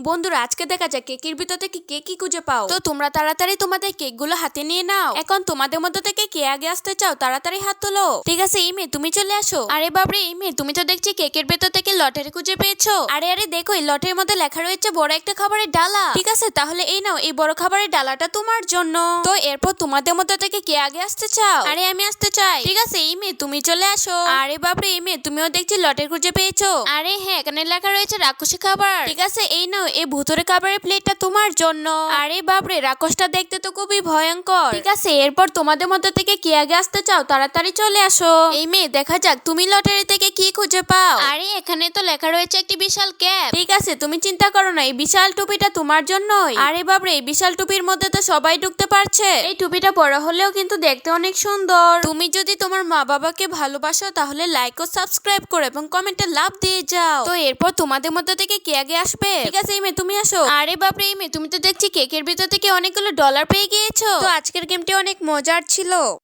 বন্ধুরা আজকে দেখা যাক কেকের ভিতর থেকে কে কি খুঁজে পাও। তো তোমরা তাড়াতাড়ি তোমাদের কেকগুলো হাতে নিয়ে নাও। এখন তোমাদের মধ্যে থেকে কে আগে আসতে চাও তাড়াতাড়ি হাত তোলো। ঠিক আছে এই মেয়ে তুমি চলে আসো। আরে বাবরে এই মেয়ে তুমি তো দেখছি কেকের ভেতর থেকে লটারি খুঁজে পেয়েছো। আরে আরে দেখো এই লটারির মধ্যে লেখা রয়েছে বড় একটা খাবারের ডালা। ঠিক আছে তাহলে এই নাও এই বড় খাবারের ডালাটা তোমার জন্য। তো এরপর তোমাদের মধ্যে থেকে কে আগে আসতে চাও? আরে আমি আসতে চাই। ঠিক আছে এই মেয়ে তুমি চলে আসো। আরে বাবরে এই মেয়ে তুমিও দেখছি লটারি খুঁজে পেয়েছো। আরে হ্যাঁ এখানে লেখা রয়েছে রাক্ষসী খাবার। ঠিক আছে এই নাও এই ভুতুরে খাবারের প্লেটটা তোমার জন্য। আরে বাপরে রাক্ষসটা দেখতে তো খুবই ভয়ঙ্কর। ঠিক আছে এরপর তোমাদের মধ্যে থেকে কে আগে আসতে চাও তাড়াতাড়ি চলে আসো। এই মেয়ে দেখা যাক তুমি লটারি থেকে কি খুঁজে পাও। আরে এখানে তো লেখা রয়েছে একটি বিশাল ক্যাপ। ঠিক আছে তুমি চিন্তা করো না এই বিশাল টুপিটা তোমার জন্যই। আরে বাপরে এই বিশাল টুপির মধ্যে তো সবাই ঢুকতে পারছে। এই টুপিটা বড় হলেও কিন্তু দেখতে অনেক সুন্দর। তুমি যদি তোমার মা বাবাকে ভালোবাসো তাহলে লাইক ও সাবস্ক্রাইব করো এবং কমেন্টে লাভ দিয়ে যাও। তো এরপর তোমাদের মধ্যে থেকে কে আগে আসবে? ঠিক আছে এই মেয়ে তুমি আসো। আরে বাপরে এই মেয়ে তুমি তো দেখছি কেকের ভিতর থেকে অনেকগুলো ডলার পেয়ে গিয়েছো। তো আজকের গেমটি অনেক মজার ছিল।